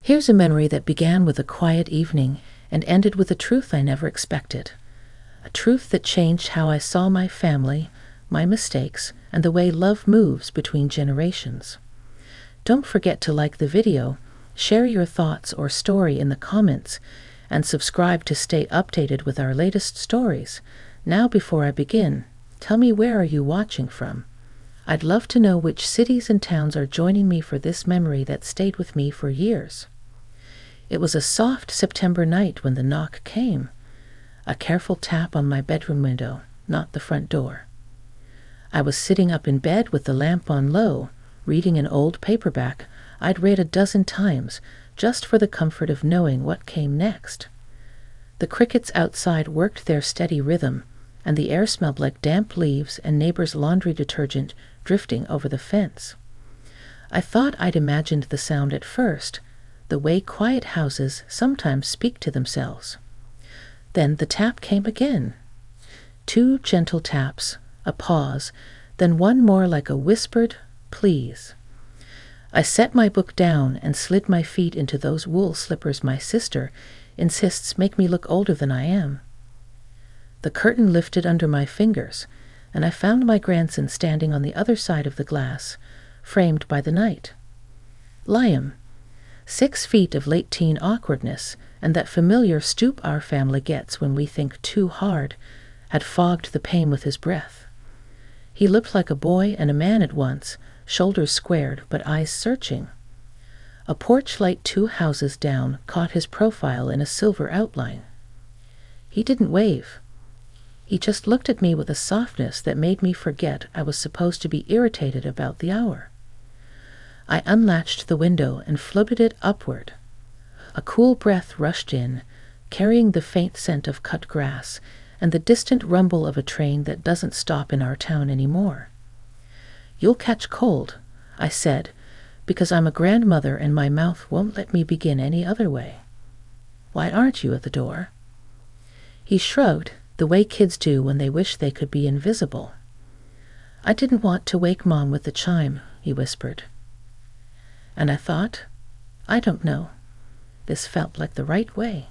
Here's a memory that began with a quiet evening and ended with a truth I never expected. A truth that changed how I saw my family, my mistakes, and the way love moves between generations. Don't forget to like the video, share your thoughts or story in the comments, and subscribe to stay updated with our latest stories. Now, before I begin, tell me, where are you watching from? I'd love to know which cities and towns are joining me for this memory that stayed with me for years. It was a soft September night when the knock came. A careful tap on my bedroom window, not the front door. I was sitting up in bed with the lamp on low, reading an old paperback I'd read a dozen times, just for the comfort of knowing what came next. The crickets outside worked their steady rhythm, and the air smelled like damp leaves and neighbors' laundry detergent drifting over the fence. I thought I'd imagined the sound at first, the way quiet houses sometimes speak to themselves. Then the tap came again. 2 gentle taps, a pause, then one more like a whispered, "Please." I set my book down and slid my feet into those wool slippers my sister insists make me look older than I am. The curtain lifted under my fingers, and I found my grandson standing on the other side of the glass, framed by the night. Liam, 6 feet of late-teen awkwardness and that familiar stoop our family gets when we think too hard, had fogged the pain with his breath. He looked like a boy and a man at once, shoulders squared but eyes searching. A porch light 2 houses down caught his profile in a silver outline. He didn't wave. He just looked at me with a softness that made me forget I was supposed to be irritated about the hour. I unlatched the window and floated it upward. A cool breath rushed in, carrying the faint scent of cut grass and the distant rumble of a train that doesn't stop in our town anymore. "You'll catch cold," I said, because I'm a grandmother and my mouth won't let me begin any other way. "Why aren't you at the door?" He shrugged, the way kids do when they wish they could be invisible. "I didn't want to wake Mom with the chime," he whispered. And I thought, I don't know. This felt like the right way.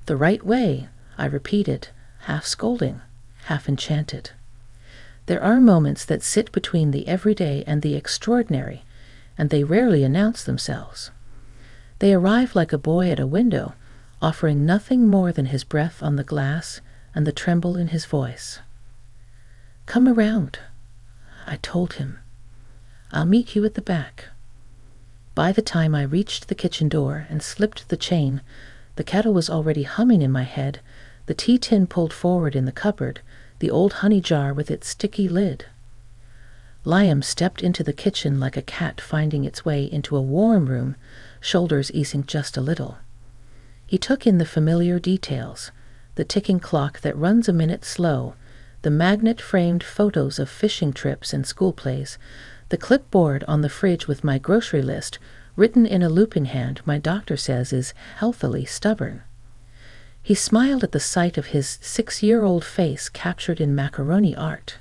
"The right way," I repeated, half scolding, half enchanted. There are moments that sit between the everyday and the extraordinary, and they rarely announce themselves. They arrive like a boy at a window, offering nothing more than his breath on the glass and the tremble in his voice. "Come around," I told him. "I'll meet you at the back." By the time I reached the kitchen door and slipped the chain, the kettle was already humming in my head, the tea tin pulled forward in the cupboard, the old honey jar with its sticky lid. Liam stepped into the kitchen like a cat finding its way into a warm room, shoulders easing just a little. He took in the familiar details, the ticking clock that runs a minute slow, the magnet-framed photos of fishing trips and school plays, the clipboard on the fridge with my grocery list, written in a looping hand my doctor says is healthily stubborn. He smiled at the sight of his 6-year-old face captured in macaroni art.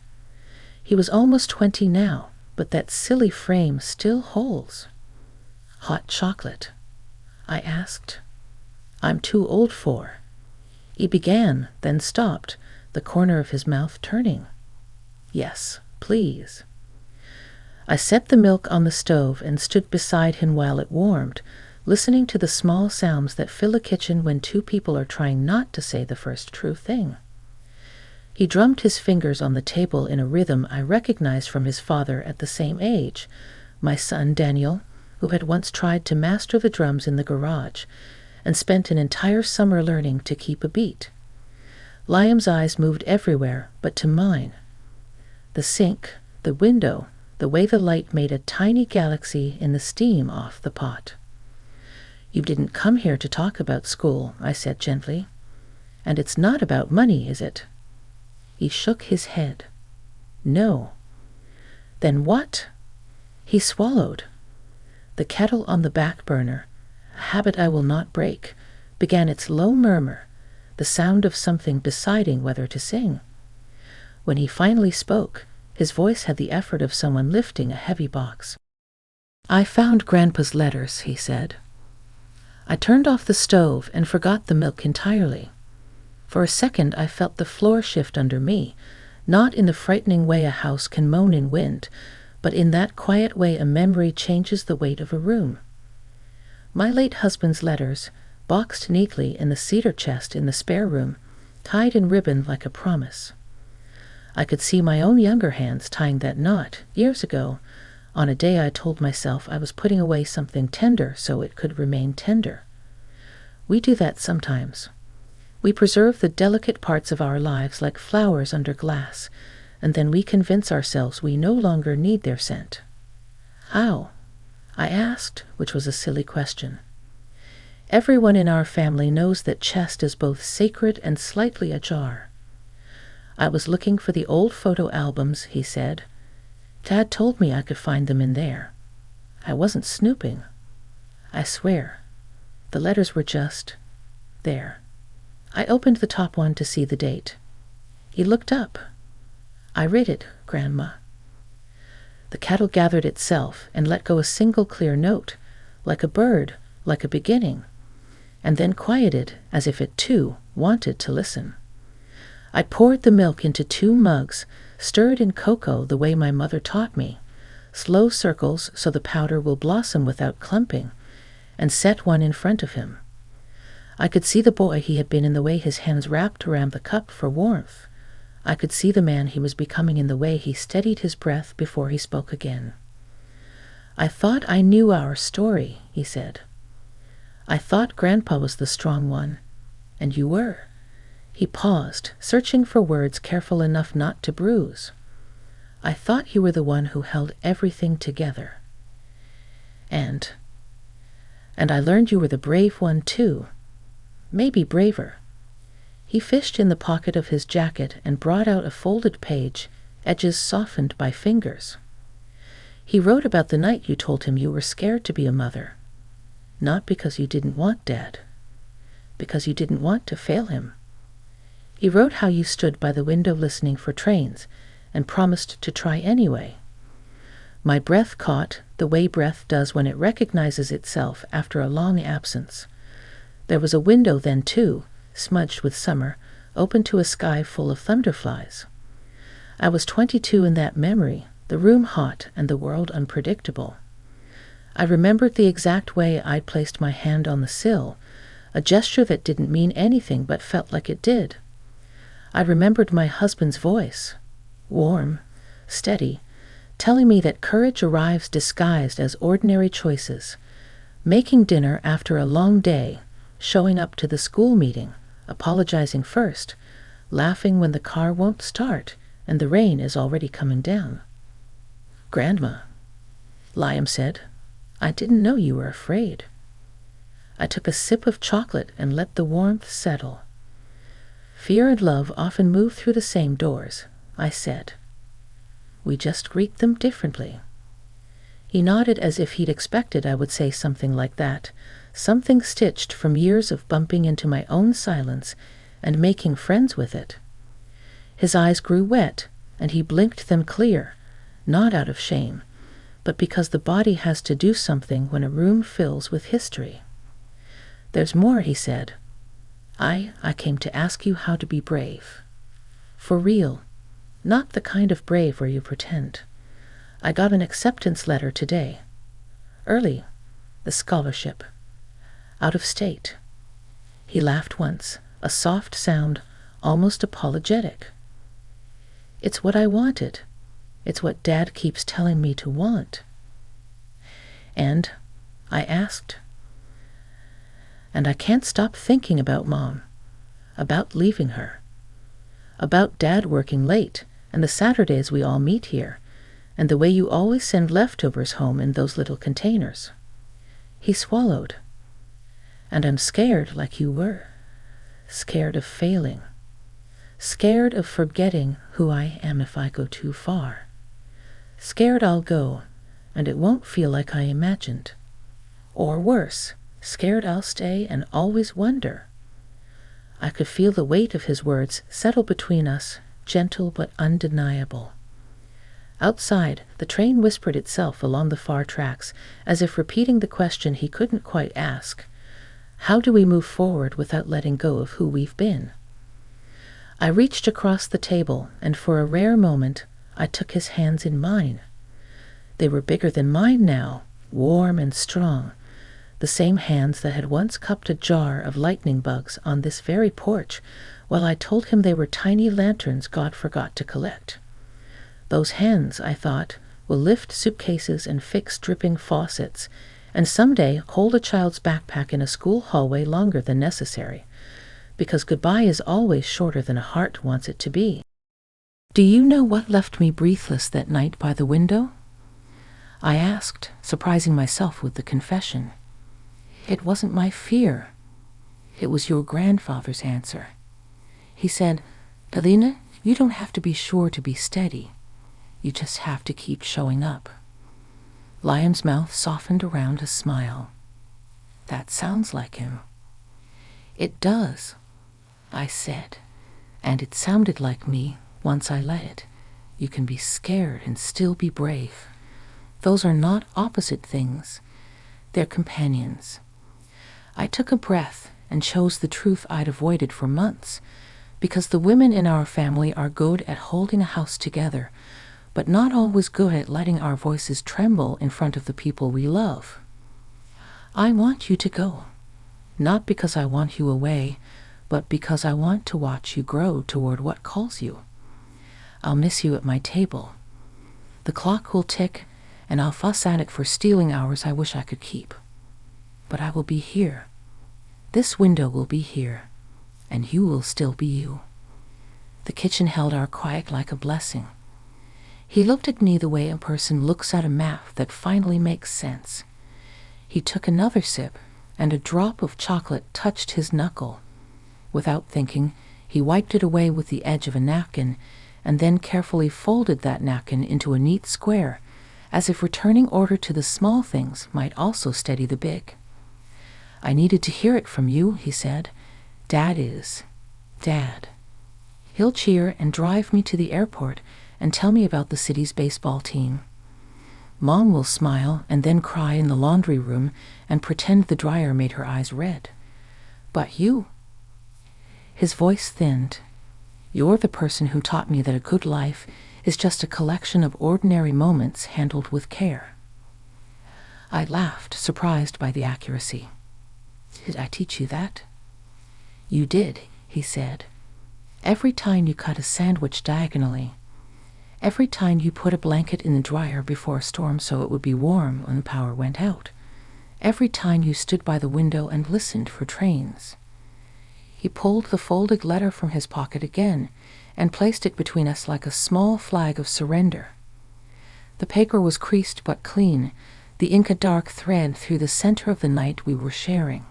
He was almost 20 now, but that silly frame still holds. "Hot chocolate?" I asked. "I'm too old for." He began, then stopped, the corner of his mouth turning. "Yes, please." I set the milk on the stove and stood beside him while it warmed, listening to the small sounds that fill a kitchen when 2 people are trying not to say the first true thing. He drummed his fingers on the table in a rhythm I recognized from his father at the same age, my son Daniel, who had once tried to master the drums in the garage and spent an entire summer learning to keep a beat. Liam's eyes moved everywhere but to mine. The sink, the window, the way the light made a tiny galaxy in the steam off the pot. "You didn't come here to talk about school," I said gently. "And it's not about money, is it?" He shook his head. "No." "Then what?" He swallowed. The kettle on the back burner, a habit I will not break, began its low murmur, the sound of something deciding whether to sing. When he finally spoke, his voice had the effort of someone lifting a heavy box. "I found Grandpa's letters," he said. I turned off the stove and forgot the milk entirely. For a second I felt the floor shift under me, not in the frightening way a house can moan in wind, but in that quiet way a memory changes the weight of a room. My late husband's letters, boxed neatly in the cedar chest in the spare room, tied in ribbon like a promise. I could see my own younger hands tying that knot, years ago, on a day I told myself I was putting away something tender so it could remain tender. We do that sometimes. We preserve the delicate parts of our lives like flowers under glass, and then we convince ourselves we no longer need their scent. How? I asked, which was a silly question. Everyone in our family knows that chest is both sacred and slightly ajar. I was looking for the old photo albums, he said. Dad told me I could find them in there. I wasn't snooping. I swear. The letters were just there. I opened the top one to see the date. He looked up. I read it, Grandma. The cattle gathered itself and let go a single clear note, like a bird, like a beginning, and then quieted as if it too wanted to listen. I poured the milk into 2 mugs, stirred in cocoa the way my mother taught me, slow circles so the powder will blossom without clumping, and set one in front of him. I could see the boy he had been in the way his hands wrapped around the cup for warmth. I could see the man he was becoming in the way he steadied his breath before he spoke again. I thought I knew our story, he said. I thought Grandpa was the strong one, and you were. He paused, searching for words careful enough not to bruise. I thought you were the one who held everything together. And I learned you were the brave one too. Maybe braver. He fished in the pocket of his jacket and brought out a folded page, edges softened by fingers. He wrote about the night you told him you were scared to be a mother. Not because you didn't want Dad. Because you didn't want to fail him. He wrote how you stood by the window listening for trains and promised to try anyway. My breath caught the way breath does when it recognizes itself after a long absence. There was a window then, too, smudged with summer, open to a sky full of thunderflies. I was 22 in that memory, the room hot and the world unpredictable. I remembered the exact way I'd placed my hand on the sill, a gesture that didn't mean anything but felt like it did. I remembered my husband's voice, warm, steady, telling me that courage arrives disguised as ordinary choices, making dinner after a long day, showing up to the school meeting, apologizing first, laughing when the car won't start and the rain is already coming down. Grandma, Liam said, I didn't know you were afraid. I took a sip of chocolate and let the warmth settle. Fear and love often move through the same doors, I said. We just greet them differently. He nodded as if he'd expected I would say something like that, something stitched from years of bumping into my own silence and making friends with it. His eyes grew wet, and he blinked them clear, not out of shame, but because the body has to do something when a room fills with history. There's more, he said. I came to ask you how to be brave. For real, not the kind of brave where you pretend. I got an acceptance letter today. Early, the scholarship. Out of state. He laughed once, a soft sound, almost apologetic. It's what I wanted. It's what Dad keeps telling me to want. And I asked. And I can't stop thinking about Mom, about leaving her, about Dad working late and the Saturdays we all meet here, and the way you always send leftovers home in those little containers. He swallowed. And I'm scared like you were, scared of failing, scared of forgetting who I am if I go too far, scared I'll go and it won't feel like I imagined, or worse, scared I'll stay and always wonder. I could feel the weight of his words settle between us, gentle but undeniable. Outside, the train whispered itself along the far tracks, as if repeating the question he couldn't quite ask. How do we move forward without letting go of who we've been? I reached across the table, and for a rare moment, I took his hands in mine. They were bigger than mine now, warm and strong, the same hands that had once cupped a jar of lightning bugs on this very porch while I told him they were tiny lanterns God forgot to collect. Those hands, I thought, will lift suitcases and fix dripping faucets, and someday hold a child's backpack in a school hallway longer than necessary, because goodbye is always shorter than a heart wants it to be. Do you know what left me breathless that night by the window? I asked, surprising myself with the confession. It wasn't my fear. It was your grandfather's answer. He said, "Talina, you don't have to be sure to be steady. You just have to keep showing up." Liam's mouth softened around a smile. That sounds like him. It does, I said, and it sounded like me once I let it. You can be scared and still be brave. Those are not opposite things. They're companions. I took a breath and chose the truth I'd avoided for months, because the women in our family are good at holding a house together, but not always good at letting our voices tremble in front of the people we love. I want you to go, not because I want you away, but because I want to watch you grow toward what calls you. I'll miss you at my table. The clock will tick, and I'll fuss at it for stealing hours I wish I could keep. But I will be here. This window will be here, and you will still be you. The kitchen held our quiet like a blessing. He looked at me the way a person looks at a map that finally makes sense. He took another sip, and a drop of chocolate touched his knuckle. Without thinking, he wiped it away with the edge of a napkin, and then carefully folded that napkin into a neat square, as if returning order to the small things might also steady the big. "I needed to hear it from you," he said. "Dad is Dad. He'll cheer and drive me to the airport and tell me about the city's baseball team. Mom will smile and then cry in the laundry room and pretend the dryer made her eyes red. But you..." His voice thinned. "You're the person who taught me that a good life is just a collection of ordinary moments handled with care." I laughed, surprised by the accuracy. "Did I teach you that?" "You did," he said. "Every time you cut a sandwich diagonally. Every time you put a blanket in the dryer before a storm so it would be warm when the power went out. Every time you stood by the window and listened for trains." He pulled the folded letter from his pocket again and placed it between us like a small flag of surrender. The paper was creased but clean, the ink a dark thread through the center of the night we were sharing.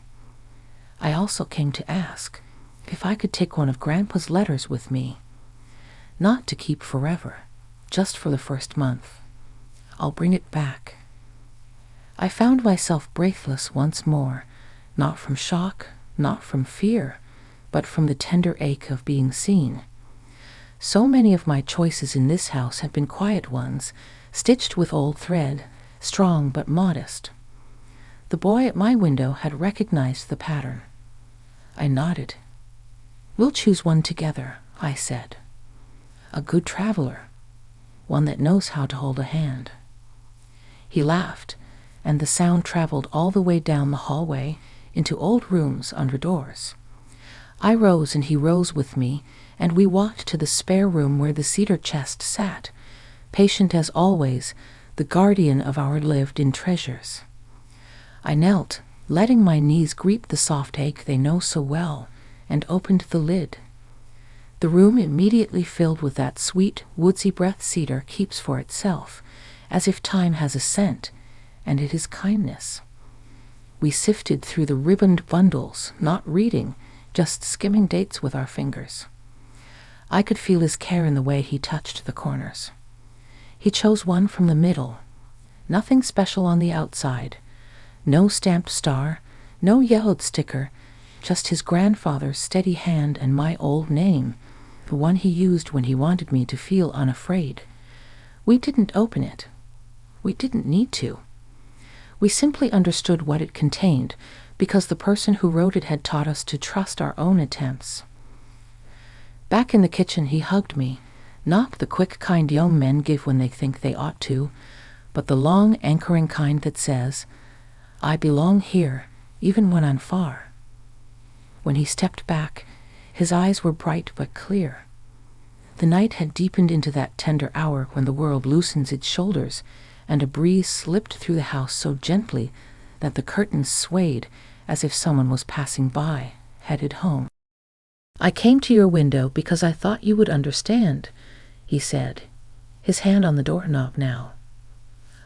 I also came to ask if I could take one of Grandpa's letters with me. Not to keep forever, just for the first month. I'll bring it back. I found myself breathless once more, not from shock, not from fear, but from the tender ache of being seen. So many of my choices in this house had been quiet ones, stitched with old thread, strong but modest. The boy at my window had recognized the pattern. I nodded. "We'll choose one together," I said. "A good traveler, one that knows how to hold a hand." He laughed, and the sound traveled all the way down the hallway into old rooms under doors. I rose and he rose with me, and we walked to the spare room where the cedar chest sat, patient as always, the guardian of our lived-in treasures. I knelt, letting my knees greet the soft ache they know so well, and opened the lid. The room immediately filled with that sweet, woodsy breath cedar keeps for itself, as if time has a scent, and it is kindness. We sifted through the ribboned bundles, not reading, just skimming dates with our fingers. I could feel his care in the way he touched the corners. He chose one from the middle. Nothing special on the outside. No stamped star, no yellowed sticker, just his grandfather's steady hand and my old name, the one he used when he wanted me to feel unafraid. We didn't open it. We didn't need to. We simply understood what it contained, because the person who wrote it had taught us to trust our own attempts. Back in the kitchen, he hugged me, not the quick kind young men give when they think they ought to, but the long, anchoring kind that says, "I belong here, even when I'm far." When he stepped back, his eyes were bright but clear. The night had deepened into that tender hour when the world loosens its shoulders, and a breeze slipped through the house so gently that the curtains swayed as if someone was passing by, headed home. "I came to your window because I thought you would understand," he said, his hand on the doorknob now.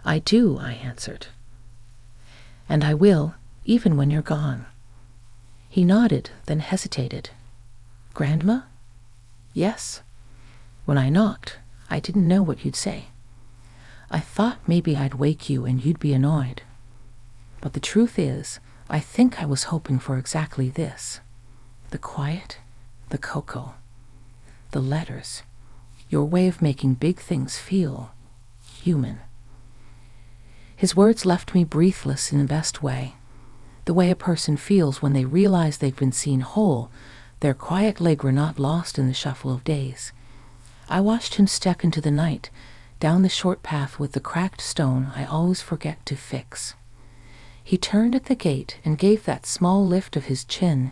"I do," I answered. "And I will, even when you're gone." He nodded, then hesitated. "Grandma?" "Yes." "When I knocked, I didn't know what you'd say. I thought maybe I'd wake you and you'd be annoyed. But the truth is, I think I was hoping for exactly this. The quiet, the cocoa, the letters, your way of making big things feel human." His words left me breathless in the best way, the way a person feels when they realize they've been seen whole, their quiet ligure not lost in the shuffle of days. I watched him step into the night, down the short path with the cracked stone I always forget to fix. He turned at the gate and gave that small lift of his chin,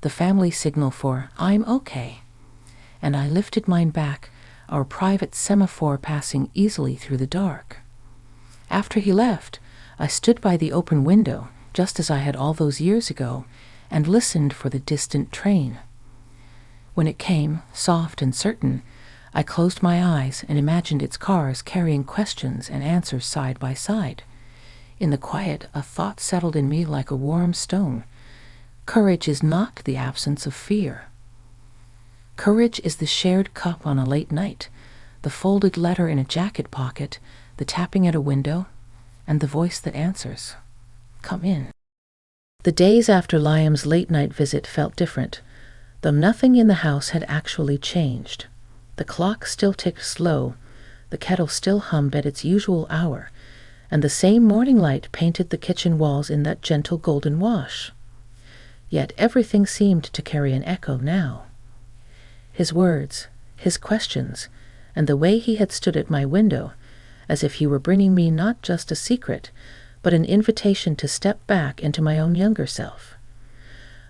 the family signal for "I'm okay." And I lifted mine back, our private semaphore passing easily through the dark. After he left, I stood by the open window, just as I had all those years ago, and listened for the distant train. When it came, soft and certain, I closed my eyes and imagined its cars carrying questions and answers side by side. In the quiet, a thought settled in me like a warm stone. Courage is not the absence of fear. Courage is the shared cup on a late night, the folded letter in a jacket pocket, the tapping at a window, and the voice that answers, "Come in." The days after Liam's late-night visit felt different, though nothing in the house had actually changed. The clock still ticked slow, the kettle still hummed at its usual hour, and the same morning light painted the kitchen walls in that gentle golden wash. Yet everything seemed to carry an echo now. His words, his questions, and the way he had stood at my window, as if he were bringing me not just a secret, but an invitation to step back into my own younger self.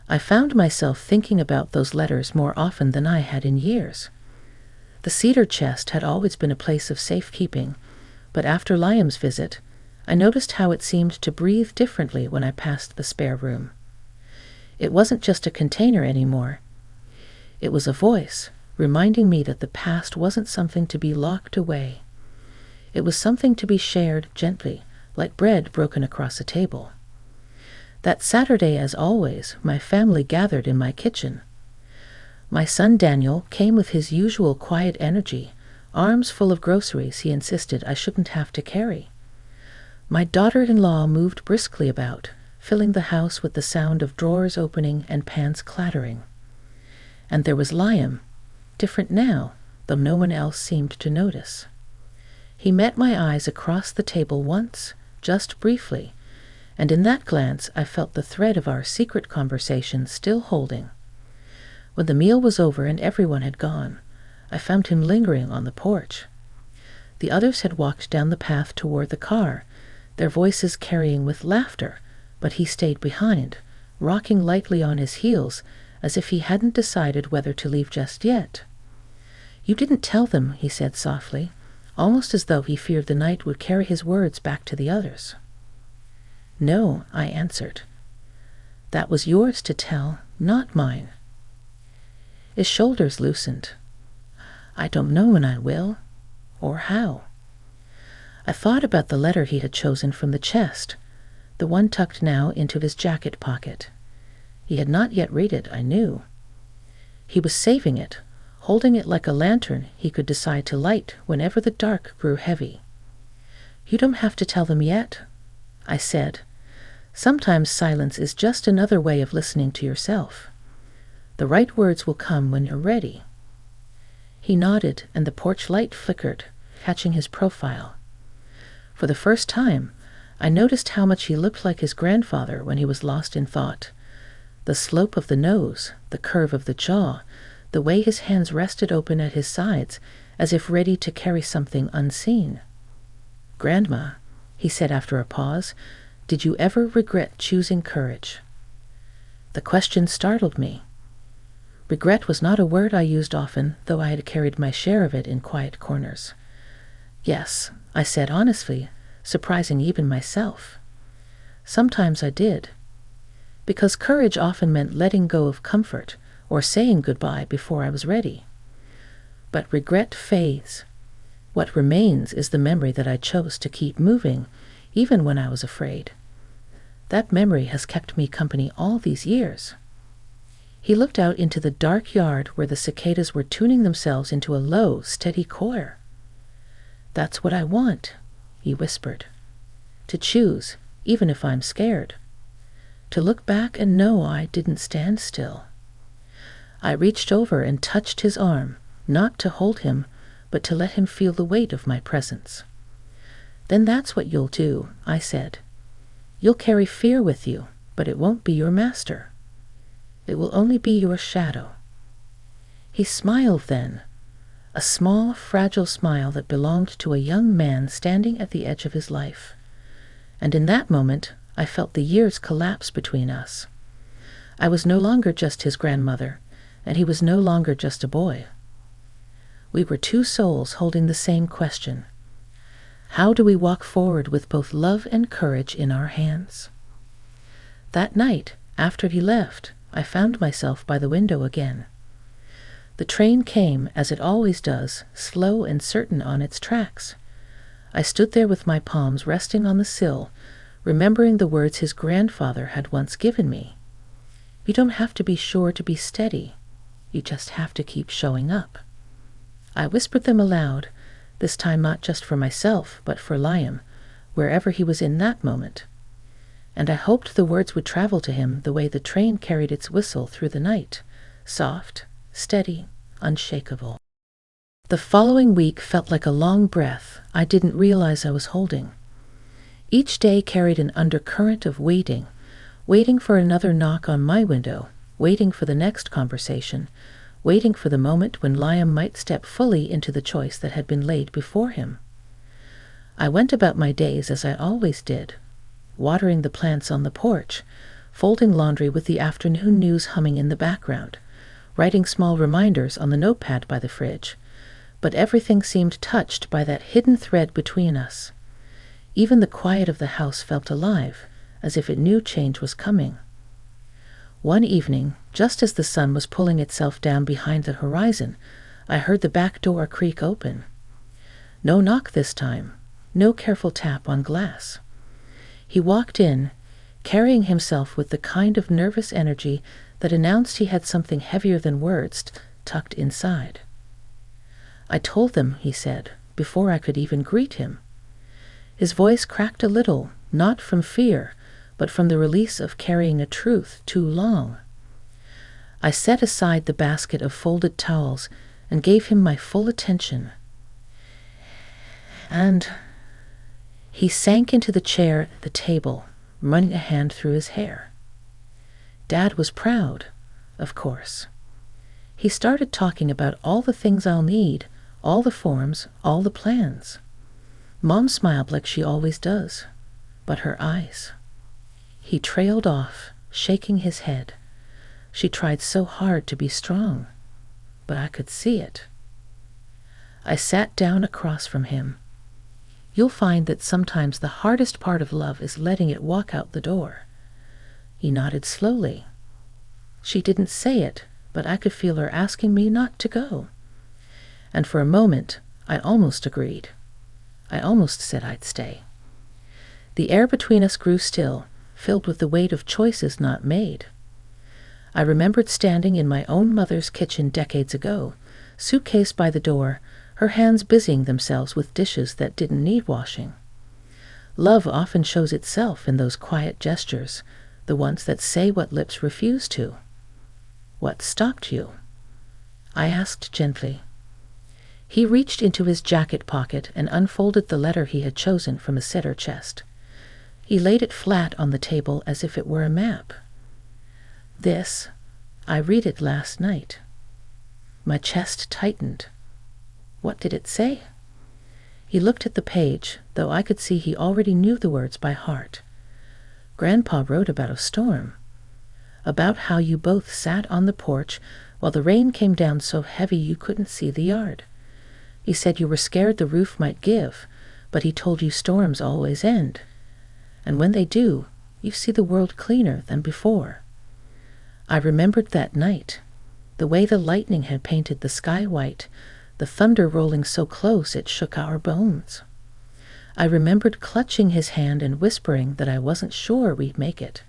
I found myself thinking about those letters more often than I had in years. The cedar chest had always been a place of safekeeping, but after Liam's visit, I noticed how it seemed to breathe differently when I passed the spare room. It wasn't just a container anymore. It was a voice, reminding me that the past wasn't something to be locked away. It was something to be shared gently, like bread broken across a table. That Saturday, as always, my family gathered in my kitchen. My son Daniel came with his usual quiet energy, arms full of groceries he insisted I shouldn't have to carry. My daughter-in-law moved briskly about, filling the house with the sound of drawers opening and pans clattering. And there was Liam, different now, though no one else seemed to notice. He met my eyes across the table once, just briefly, and in that glance I felt the thread of our secret conversation still holding. When the meal was over and everyone had gone, I found him lingering on the porch. The others had walked down the path toward the car, their voices carrying with laughter, but he stayed behind, rocking lightly on his heels, as if he hadn't decided whether to leave just yet. "You didn't tell them," he said softly, almost as though he feared the night would carry his words back to the others. "No," I answered. "That was yours to tell, not mine." His shoulders loosened. "I don't know when I will, or how." I thought about the letter he had chosen from the chest, the one tucked now into his jacket pocket. He had not yet read it, I knew. He was saving it, holding it like a lantern he could decide to light whenever the dark grew heavy. "You don't have to tell them yet," I said. "Sometimes silence is just another way of listening to yourself. The right words will come when you're ready." He nodded, and the porch light flickered, catching his profile. For the first time, I noticed how much he looked like his grandfather when he was lost in thought. The slope of the nose, the curve of the jaw, the way his hands rested open at his sides, as if ready to carry something unseen. "Grandma," he said after a pause, "did you ever regret choosing courage?" The question startled me. Regret was not a word I used often, though I had carried my share of it in quiet corners. "Yes," I said honestly, surprising even myself. "Sometimes I did." Because courage often meant letting go of comfort or saying goodbye before I was ready. But regret fades. What remains is the memory that I chose to keep moving, even when I was afraid. That memory has kept me company all these years. He looked out into the dark yard where the cicadas were tuning themselves into a low, steady choir. "That's what I want," he whispered. "To choose, even if I'm scared. To look back and know I didn't stand still." I reached over and touched his arm, not to hold him, but to let him feel the weight of my presence. "Then that's what you'll do," I said. "You'll carry fear with you, but it won't be your master. It will only be your shadow." He smiled then, a small, fragile smile that belonged to a young man standing at the edge of his life. And in that moment, I felt the years collapse between us. I was no longer just his grandmother, and he was no longer just a boy. We were two souls holding the same question. How do we walk forward with both love and courage in our hands? That night, after he left, I found myself by the window again. The train came, as it always does, slow and certain on its tracks. I stood there with my palms resting on the sill, remembering the words his grandfather had once given me. "You don't have to be sure to be steady. You just have to keep showing up." I whispered them aloud, this time not just for myself, but for Liam, wherever he was in that moment. And I hoped the words would travel to him the way the train carried its whistle through the night, soft, steady, unshakable. The following week felt like a long breath I didn't realize I was holding. Each day carried an undercurrent of waiting, waiting for another knock on my window, waiting for the next conversation, waiting for the moment when Liam might step fully into the choice that had been laid before him. I went about my days as I always did, watering the plants on the porch, folding laundry with the afternoon news humming in the background, writing small reminders on the notepad by the fridge. But everything seemed touched by that hidden thread between us. Even the quiet of the house felt alive, as if it knew change was coming. One evening, just as the sun was pulling itself down behind the horizon, I heard the back door creak open. No knock this time, no careful tap on glass. He walked in, carrying himself with the kind of nervous energy that announced he had something heavier than words tucked inside. "I told them," he said, before I could even greet him. His voice cracked a little, not from fear, but from the release of carrying a truth too long. I set aside the basket of folded towels and gave him my full attention. And he sank into the chair at the table, running a hand through his hair. Dad was proud, of course. He started talking about all the things I'll need, all the forms, all the plans. Mom smiled like she always does, but her eyes. He trailed off, shaking his head. She tried so hard to be strong, but I could see it. I sat down across from him. You'll find that sometimes the hardest part of love is letting it walk out the door. He nodded slowly. She didn't say it, but I could feel her asking me not to go. And for a moment, I almost agreed. I almost said I'd stay. The air between us grew still, filled with the weight of choices not made. I remembered standing in my own mother's kitchen decades ago, suitcase by the door, her hands busying themselves with dishes that didn't need washing. Love often shows itself in those quiet gestures, the ones that say what lips refuse to. What stopped you? I asked gently. He reached into his jacket pocket and unfolded the letter he had chosen from a cedar chest. He laid it flat on the table as if it were a map. "This, I read it last night." My chest tightened. What did it say? He looked at the page, though I could see he already knew the words by heart. Grandpa wrote about a storm, about how you both sat on the porch while the rain came down so heavy you couldn't see the yard. He said you were scared the roof might give, but he told you storms always end. And when they do, you see the world cleaner than before. I remembered that night, the way the lightning had painted the sky white, the thunder rolling so close it shook our bones. I remembered clutching his hand and whispering that I wasn't sure we'd make it.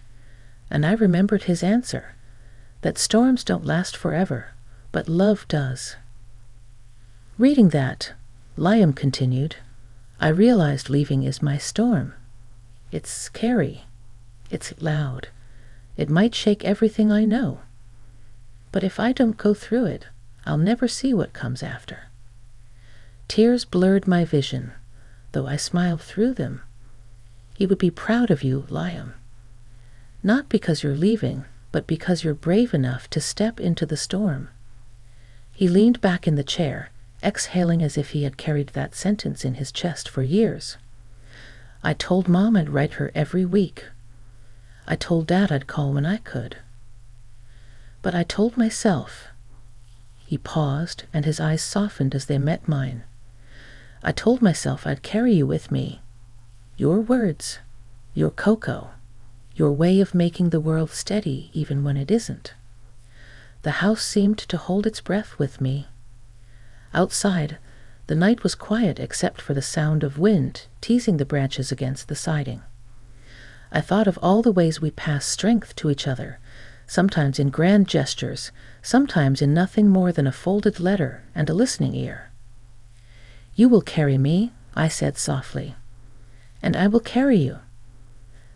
And I remembered his answer, that storms don't last forever, but love does. Reading that, Liam continued, I realized leaving is my storm. It's scary. It's loud. It might shake everything I know. But if I don't go through it, I'll never see what comes after. Tears blurred my vision, though I smiled through them. He would be proud of you, Liam. Not because you're leaving, but because you're brave enough to step into the storm. He leaned back in the chair, exhaling as if he had carried that sentence in his chest for years. I told Mom I'd write her every week. I told Dad I'd call when I could. But I told myself. He paused, and his eyes softened as they met mine. I told myself I'd carry you with me. Your words, your cocoa, your way of making the world steady even when it isn't. The house seemed to hold its breath with me. Outside, the night was quiet except for the sound of wind teasing the branches against the siding. I thought of all the ways we passed strength to each other, sometimes in grand gestures, sometimes in nothing more than a folded letter and a listening ear. You will carry me, I said softly, and I will carry you.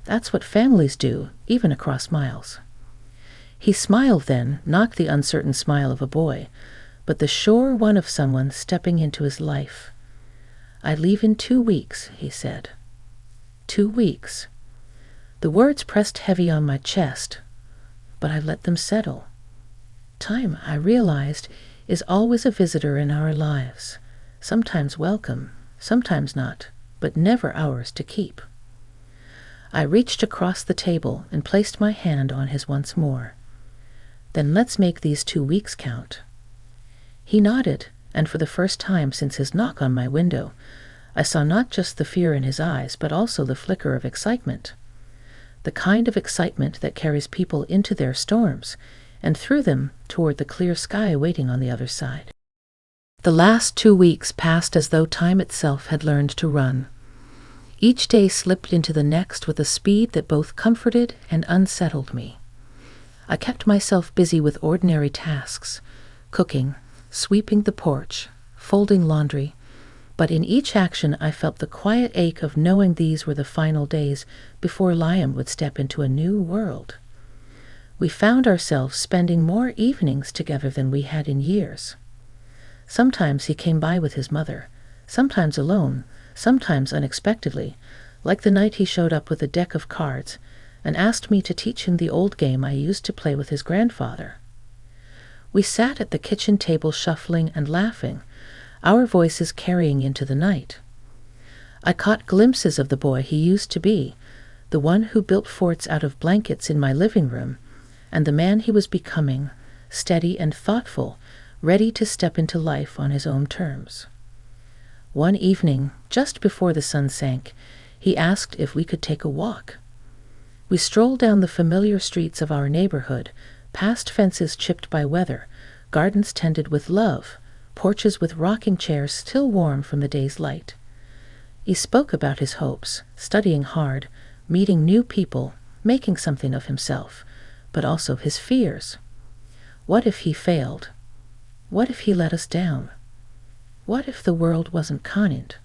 That's what families do, even across miles. He smiled then, not the uncertain smile of a boy, but the sure one of someone stepping into his life. I leave in 2 weeks, he said. 2 weeks. The words pressed heavy on my chest, but I let them settle. Time, I realized, is always a visitor in our lives, sometimes welcome, sometimes not, but never ours to keep. I reached across the table and placed my hand on his once more. Then let's make these 2 weeks count. He nodded, and for the first time since his knock on my window, I saw not just the fear in his eyes, but also the flicker of excitement. The kind of excitement that carries people into their storms, and through them toward the clear sky waiting on the other side. The last 2 weeks passed as though time itself had learned to run. Each day slipped into the next with a speed that both comforted and unsettled me. I kept myself busy with ordinary tasks, cooking, sweeping the porch, folding laundry, but in each action I felt the quiet ache of knowing these were the final days before Liam would step into a new world. We found ourselves spending more evenings together than we had in years. Sometimes he came by with his mother, sometimes alone, sometimes unexpectedly, like the night he showed up with a deck of cards and asked me to teach him the old game I used to play with his grandfather. We sat at the kitchen table shuffling and laughing, our voices carrying into the night. I caught glimpses of the boy he used to be, the one who built forts out of blankets in my living room, and the man he was becoming, steady and thoughtful, ready to step into life on his own terms. One evening, just before the sun sank, he asked if we could take a walk. We strolled down the familiar streets of our neighborhood, past fences chipped by weather, gardens tended with love, porches with rocking chairs still warm from the day's light. He spoke about his hopes, studying hard, meeting new people, making something of himself, but also his fears. What if he failed? What if he let us down? What if the world wasn't kind?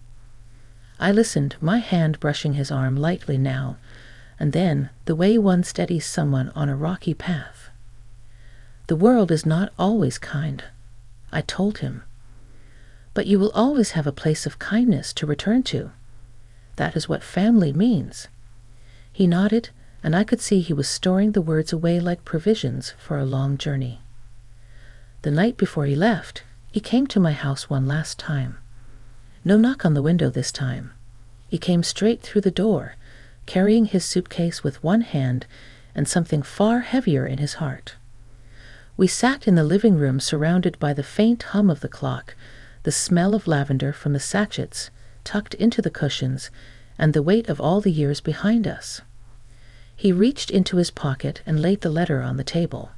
I listened, my hand brushing his arm lightly now, and then the way one steadies someone on a rocky path. The world is not always kind, I told him. But you will always have a place of kindness to return to. That is what family means. He nodded, and I could see he was storing the words away like provisions for a long journey. The night before he left, he came to my house one last time. No knock on the window this time. He came straight through the door, carrying his suitcase with one hand and something far heavier in his heart. We sat in the living room surrounded by the faint hum of the clock, the smell of lavender from the sachets tucked into the cushions, and the weight of all the years behind us. He reached into his pocket and laid the letter on the table.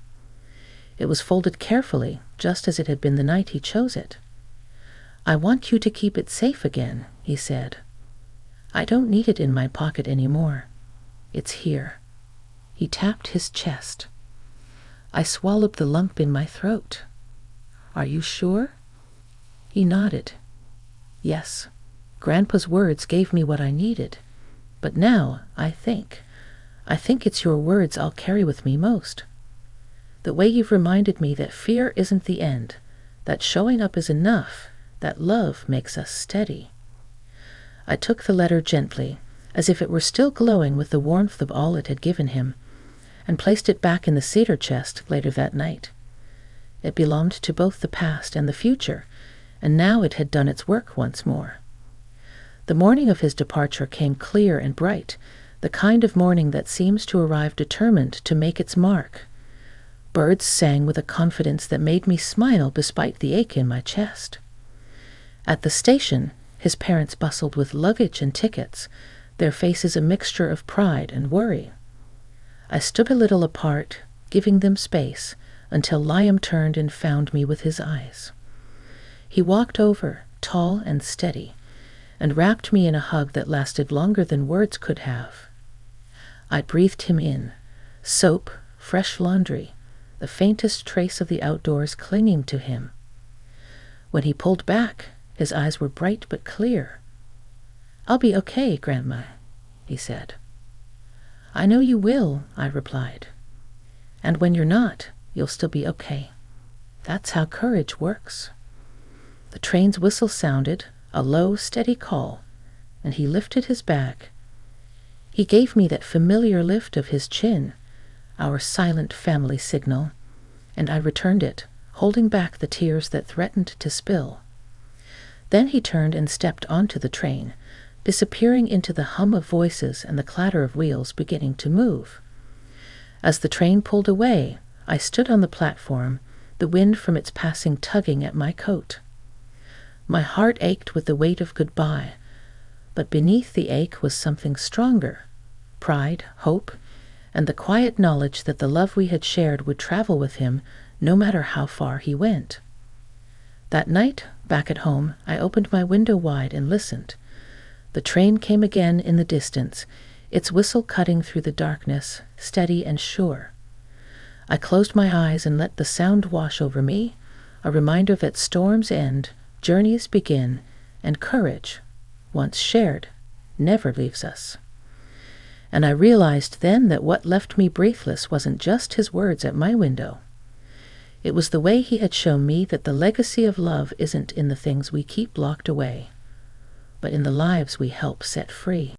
It was folded carefully, just as it had been the night he chose it. "I want you to keep it safe again," he said. "I don't need it in my pocket anymore. It's here." He tapped his chest. I swallowed the lump in my throat. "Are you sure?" He nodded. "Yes, Grandpa's words gave me what I needed. But now, I think it's your words I'll carry with me most. The way you've reminded me that fear isn't the end, that showing up is enough, that love makes us steady." I took the letter gently, as if it were still glowing with the warmth of all it had given him, and placed it back in the cedar chest later that night. It belonged to both the past and the future, and now it had done its work once more. The morning of his departure came clear and bright, the kind of morning that seems to arrive determined to make its mark. Birds sang with a confidence that made me smile despite the ache in my chest. At the station, his parents bustled with luggage and tickets, their faces a mixture of pride and worry. I stood a little apart, giving them space, until Liam turned and found me with his eyes. He walked over, tall and steady, and wrapped me in a hug that lasted longer than words could have. I breathed him in, soap, fresh laundry, the faintest trace of the outdoors clinging to him. When he pulled back, his eyes were bright but clear. "I'll be okay, Grandma," he said. "I know you will," I replied. "And when you're not, you'll still be okay. That's how courage works." The train's whistle sounded, a low, steady call, and he lifted his bag. He gave me that familiar lift of his chin, our silent family signal, and I returned it, holding back the tears that threatened to spill. Then he turned and stepped onto the train, disappearing into the hum of voices and the clatter of wheels beginning to move. As the train pulled away, I stood on the platform, the wind from its passing tugging at my coat. My heart ached with the weight of goodbye, but beneath the ache was something stronger, pride, hope, and the quiet knowledge that the love we had shared would travel with him no matter how far he went. That night, back at home, I opened my window wide and listened. The train came again in the distance, its whistle cutting through the darkness, steady and sure. I closed my eyes and let the sound wash over me, a reminder that storms end, journeys begin, and courage, once shared, never leaves us. And I realized then that what left me breathless wasn't just his words at my window. It was the way he had shown me that the legacy of love isn't in the things we keep locked away, but in the lives we help set free.